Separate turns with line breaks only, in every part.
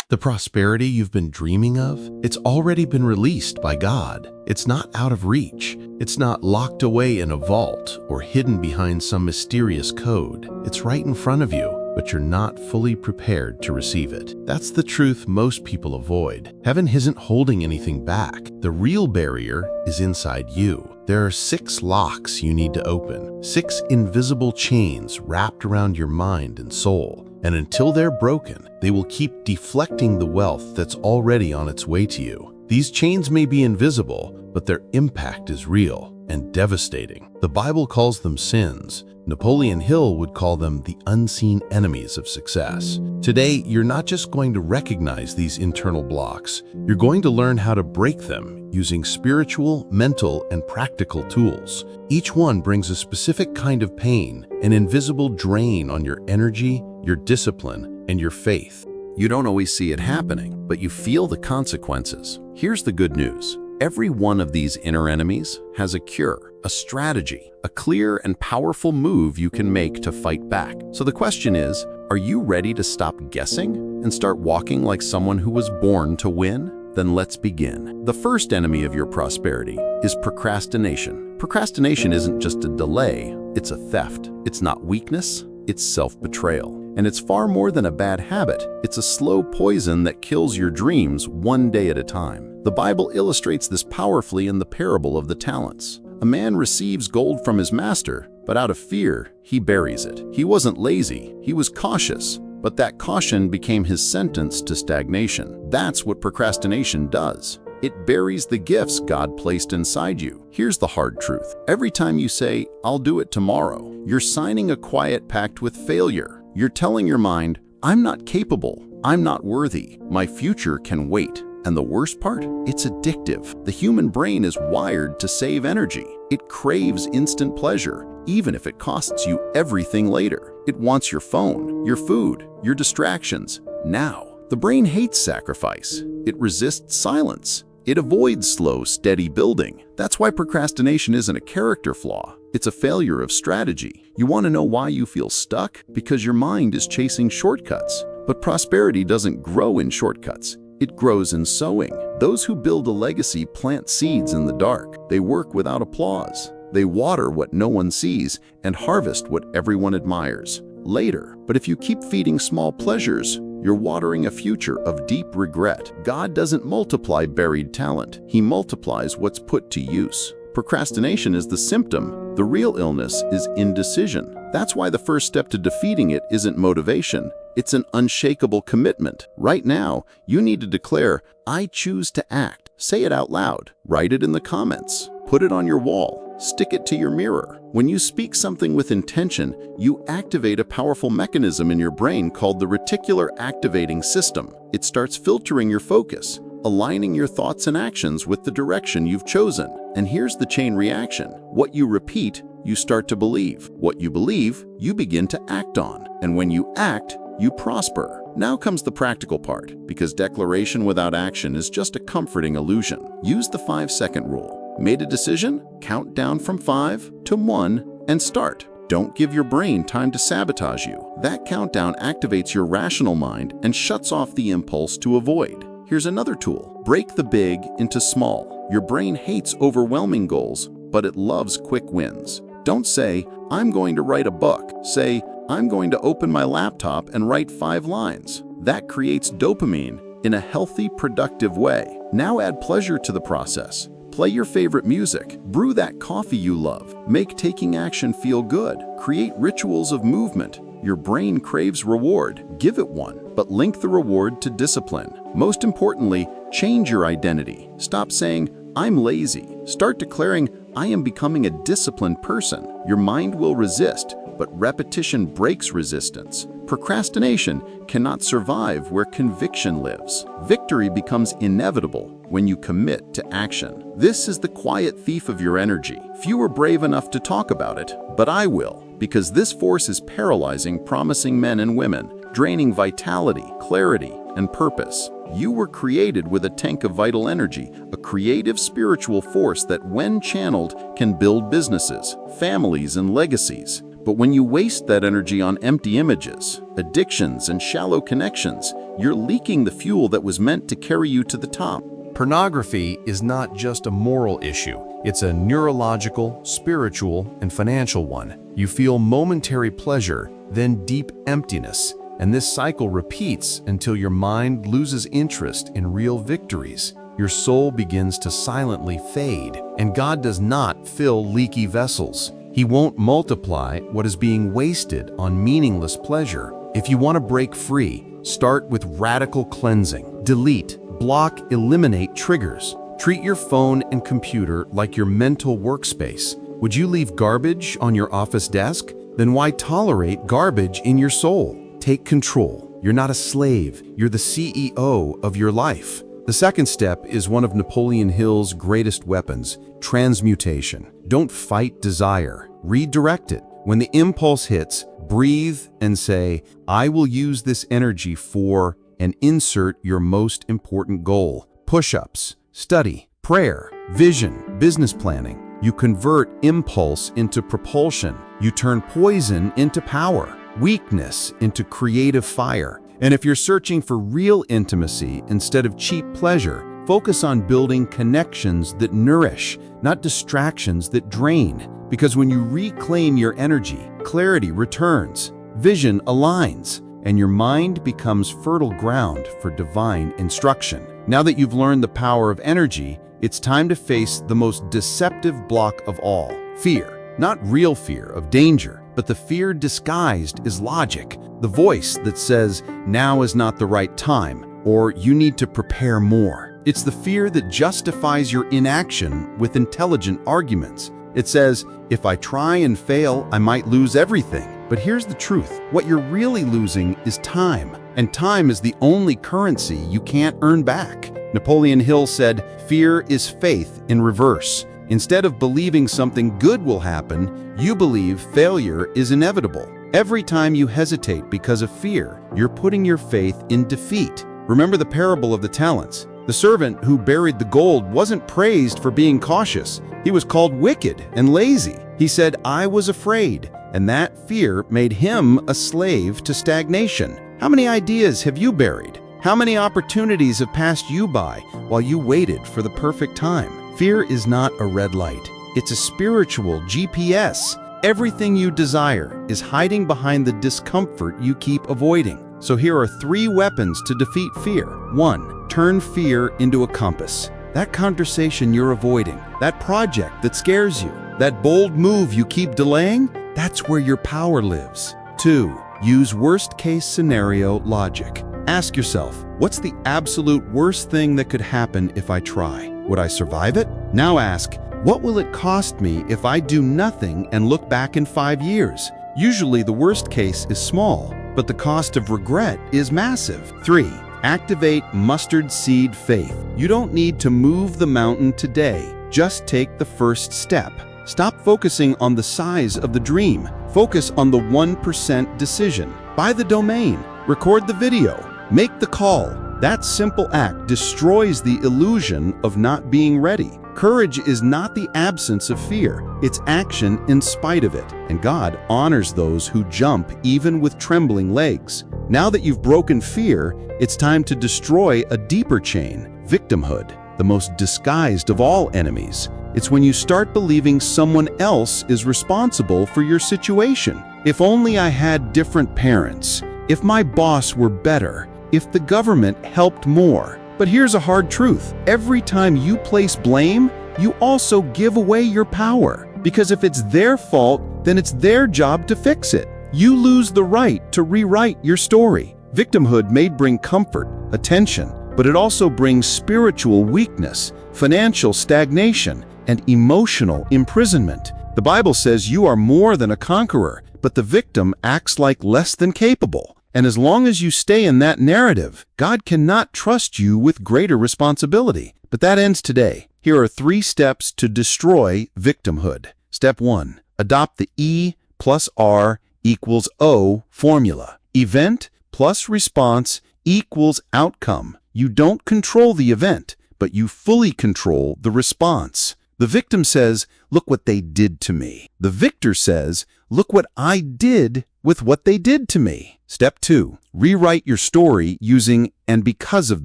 The prosperity you've been dreaming of, it's already been released by God. It's not out of reach. It's not locked away in a vault or hidden behind some mysterious code. It's right in front of you, but you're not fully prepared to receive it. That's the truth most people avoid. Heaven isn't holding anything back. The real barrier is inside you. There are 6 locks you need to open, 6 invisible chains wrapped around your mind and soul. And until they're broken, they will keep deflecting the wealth that's already on its way to you. These chains may be invisible, but their impact is real and devastating. The Bible calls them sins. Napoleon Hill would call them the unseen enemies of success. Today, you're not just going to recognize these internal blocks, you're going to learn how to break them using spiritual, mental, and practical tools. Each one brings a specific kind of pain, an invisible drain on your energy, your discipline, and your faith. You don't always see it happening, but you feel the consequences. Here's the good news. Every one of these inner enemies has a cure, a strategy, a clear and powerful move you can make to fight back. So the question is, are you ready to stop guessing and start walking like someone who was born to win? Then let's begin. The first enemy of your prosperity is procrastination. Procrastination isn't just a delay, it's a theft. It's not weakness, it's self-betrayal. And it's far more than a bad habit. It's a slow poison that kills your dreams one day at a time. The Bible illustrates this powerfully in the parable of the talents. A man receives gold from his master, but out of fear, he buries it. He wasn't lazy, he was cautious, but that caution became his sentence to stagnation. That's what procrastination does. It buries the gifts God placed inside you. Here's the hard truth. Every time you say, "I'll do it tomorrow," you're signing a quiet pact with failure. You're telling your mind, "I'm not capable, I'm not worthy, my future can wait." And the worst part? It's addictive. The human brain is wired to save energy. It craves instant pleasure, even if it costs you everything later. It wants your phone, your food, your distractions, now. The brain hates sacrifice. It resists silence. It avoids slow, steady building. That's why procrastination isn't a character flaw. It's a failure of strategy. You want to know why you feel stuck? Because your mind is chasing shortcuts. But prosperity doesn't grow in shortcuts. It grows in sowing. Those who build a legacy plant seeds in the dark. They work without applause. They water what no one sees and harvest what everyone admires later. But if you keep feeding small pleasures, you're watering a future of deep regret. God doesn't multiply buried talent. He multiplies what's put to use. Procrastination is the symptom. The real illness is indecision. That's why the first step to defeating it isn't motivation. It's an unshakable commitment. Right now, you need to declare, "I choose to act." Say it out loud. Write it in the comments. Put it on your wall. Stick it to your mirror. When you speak something with intention, you activate a powerful mechanism in your brain called the reticular activating system. It starts filtering your focus, aligning your thoughts and actions with the direction you've chosen. And here's the chain reaction. What you repeat, you start to believe. What you believe, you begin to act on. And when you act, you prosper. Now comes the practical part, because declaration without action is just a comforting illusion. Use the 5-second rule. Made a decision? Count down from 5 to 1 and start. Don't give your brain time to sabotage you. That countdown activates your rational mind and shuts off the impulse to avoid. Here's another tool. Break the big into small. Your brain hates overwhelming goals, but it loves quick wins. Don't say, "I'm going to write a book." Say, "I'm going to open my laptop and write 5 lines." That creates dopamine in a healthy, productive way. Now add pleasure to the process. Play your favorite music. Brew that coffee you love. Make taking action feel good. Create rituals of movement. Your brain craves reward. Give it one, but link the reward to discipline. Most importantly, change your identity. Stop saying, "I'm lazy." Start declaring, "I am becoming a disciplined person." Your mind will resist, but repetition breaks resistance. Procrastination cannot survive where conviction lives. Victory becomes inevitable when you commit to action. This is the quiet thief of your energy. Few are brave enough to talk about it, but I will, because this force is paralyzing promising men and women, draining vitality, clarity, and purpose. You were created with a tank of vital energy, a creative spiritual force that, when channeled, can build businesses, families, and legacies.
But when you waste that energy on empty images, addictions, and shallow connections, you're leaking the fuel that was meant to carry you to the top.
Pornography is not just a moral issue. It's a neurological, spiritual, and financial one. You feel momentary pleasure, then deep emptiness, and this cycle repeats until your mind loses interest in real victories. Your soul begins to silently fade, and God does not fill leaky vessels. He won't multiply what is being wasted on meaningless pleasure. If you want to break free, start with radical cleansing. Delete, block, eliminate triggers. Treat your phone and computer like your mental workspace. Would you leave garbage on your office desk? Then why tolerate garbage in your soul? Take control. You're not a slave. You're the CEO of your life. The second step is one of Napoleon Hill's greatest weapons, transmutation. Don't fight desire. Redirect it. When the impulse hits, breathe and say, I will use this energy for, and insert your most important goal. Push-ups, study, prayer, vision, business planning. You convert impulse into propulsion. You turn poison into power, weakness into creative fire. And if you're searching for real intimacy instead of cheap pleasure, focus on building connections that nourish, not distractions that drain. Because when you reclaim your energy, clarity returns, vision aligns, and your mind becomes fertile ground for divine instruction. Now that you've learned the power of energy, it's time to face the most deceptive block of all, fear. Not real fear of danger, but the fear disguised as logic, the voice that says, now is not the right time, or you need to prepare more. It's the fear that justifies your inaction with intelligent arguments. It says, if I try and fail, I might lose everything. But here's the truth. What you're really losing is time. And time is the only currency you can't earn back. Napoleon Hill said, fear is faith in reverse. Instead of believing something good will happen, you believe failure is inevitable. Every time you hesitate because of fear, you're putting your faith in defeat. Remember the parable of the talents. The servant who buried the gold wasn't praised for being cautious. He was called wicked and lazy. He said, I was afraid, and that fear made him a slave to stagnation. How many ideas have you buried? How many opportunities have passed you by while you waited for the perfect time? Fear is not a red light. It's a spiritual GPS. Everything you desire is hiding behind the discomfort you keep avoiding. So here are 3 weapons to defeat fear. 1. Turn fear into a compass. That conversation you're avoiding, that project that scares you, that bold move you keep delaying, that's where your power lives. 2. Use worst-case scenario logic. Ask yourself, what's the absolute worst thing that could happen if I try? Would I survive it? Now ask, what will it cost me if I do nothing and look back in 5 years? Usually the worst case is small, but the cost of regret is massive. 3. Activate mustard seed faith. You don't need to move the mountain today. Just take the first step. Stop focusing on the size of the dream. Focus on the 1% decision. Buy the domain. Record the video. Make the call. That simple act destroys the illusion of not being ready. Courage is not the absence of fear. It's action in spite of it. And God honors those who jump even with trembling legs. Now that you've broken fear, it's time to destroy a deeper chain, victimhood, the most disguised of all enemies. It's when you start believing someone else is responsible for your situation. If only I had different parents. If my boss were better. If the government helped more. But here's a hard truth. Every time you place blame, you also give away your power. Because if it's their fault, then it's their job to fix it. You lose the right to rewrite your story. Victimhood may bring comfort, attention, but it also brings spiritual weakness, financial stagnation, and emotional imprisonment. The Bible says you are more than a conqueror, but the victim acts like less than capable. And as long as you stay in that narrative, God cannot trust you with greater responsibility. But that ends today. Here are 3 steps to destroy victimhood. Step 1. Adopt the E plus R equals O formula. Event plus response equals outcome. You don't control the event, but you fully control the response.
The victim says, look what they did to me. The victor says, look what I did with what they did to me. Step 2. Rewrite your story using "and because of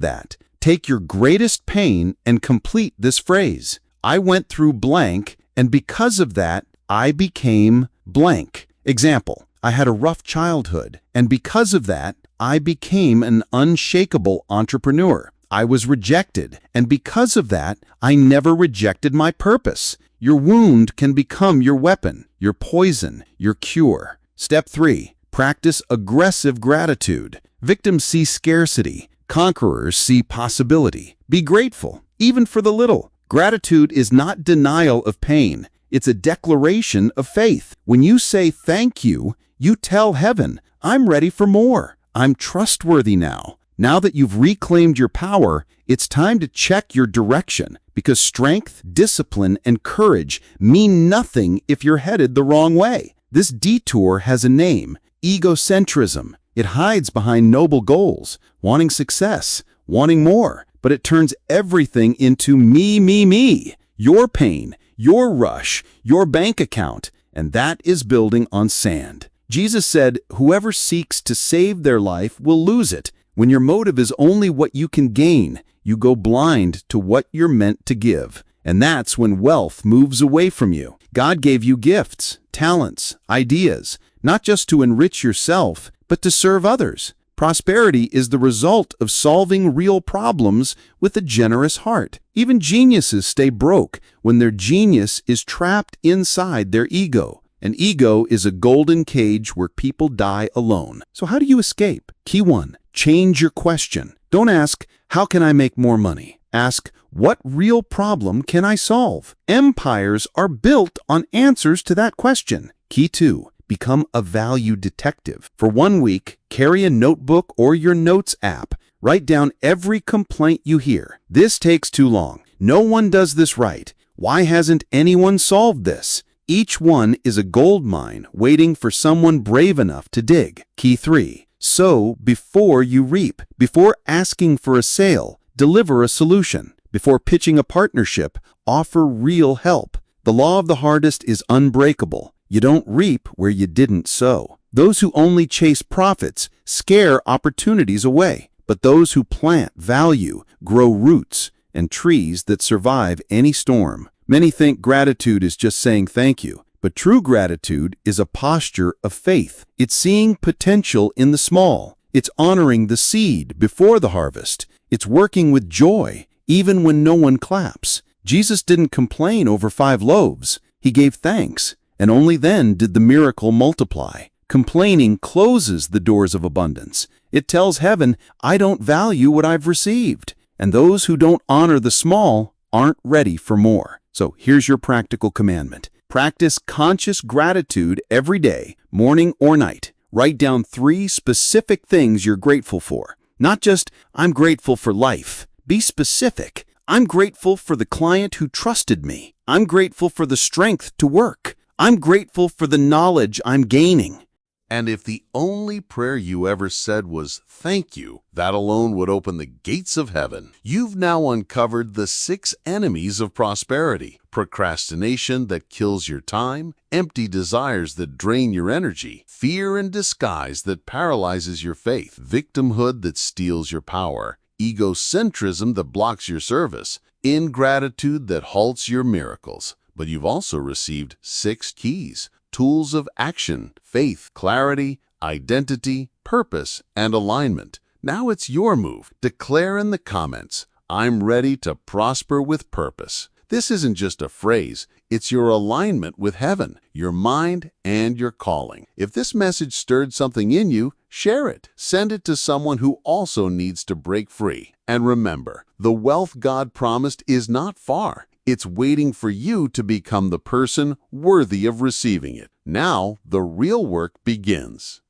that." Take your greatest pain and complete this phrase. I went through blank, and because of that, I became blank. Example, I had a rough childhood, and because of that, I became an unshakable entrepreneur. I was rejected, and because of that, I never rejected my purpose. Your wound can become your weapon, your poison, your cure. Step 3. Practice aggressive gratitude. Victims see scarcity. Conquerors see possibility. Be grateful, even for the little. Gratitude is not denial of pain. It's a declaration of faith. When you say thank you, you tell heaven, I'm ready for more. I'm trustworthy now. Now that you've reclaimed your power, it's time to check your direction, because strength, discipline, and courage mean nothing if you're headed the wrong way. This detour has a name: egocentrism. It hides behind noble goals, wanting success, wanting more, but it turns everything into me, me, me. Your pain, your rush, your bank account, and that is building on sand. Jesus said, whoever seeks to save their life will lose it. When your motive is only what you can gain, you go blind to what you're meant to give. And that's when wealth moves away from you. God gave you gifts, talents, ideas, not just to enrich yourself, but to serve others. Prosperity is the result of solving real problems with a generous heart. Even geniuses stay broke when their genius is trapped inside their ego. An ego is a golden cage where people die alone. So how do you escape? Key 1. Change your question. Don't ask, how can I make more money? Ask, what real problem can I solve? Empires are built on answers to that question. Key 2. Become a value detective. For 1 week, carry a notebook or your notes app. Write down every complaint you hear. This takes too long. No one does this right. Why hasn't anyone solved this? Each one is a gold mine waiting for someone brave enough to dig. Key 3. Sow before you reap. Before asking for a sale, deliver a solution. Before pitching a partnership, offer real help. The law of the hardest is unbreakable. You don't reap where you didn't sow. Those who only chase profits scare opportunities away. But those who plant value grow roots and trees that survive any storm. Many think gratitude is just saying thank you, but true gratitude is a posture of faith. It's seeing potential in the small. It's honoring the seed before the harvest. It's working with joy, even when no one claps. Jesus didn't complain over 5 loaves. He gave thanks, and only then did the miracle multiply. Complaining closes the doors of abundance. It tells heaven, I don't value what I've received. And those who don't honor the small aren't ready for more. So here's your practical commandment. Practice conscious gratitude every day, morning or night. Write down 3 specific things you're grateful for. Not just, I'm grateful for life. Be specific. I'm grateful for the client who trusted me. I'm grateful for the strength to work. I'm grateful for the knowledge I'm gaining.
And if the only prayer you ever said was thank you, that alone would open the gates of heaven. You've now uncovered the 6 enemies of prosperity: procrastination that kills your time, empty desires that drain your energy, fear in disguise that paralyzes your faith, victimhood that steals your power, egocentrism that blocks your service, ingratitude that halts your miracles. But you've also received 6 keys: tools of action, faith, clarity, identity, purpose, and alignment. Now it's your move. Declare in the comments, I'm ready to prosper with purpose. This isn't just a phrase, it's your alignment with heaven, your mind, and your calling. If this message stirred something in you, share it. Send it to someone who also needs to break free. And remember, the wealth God promised is not far. It's waiting for you to become the person worthy of receiving it. Now, the real work begins.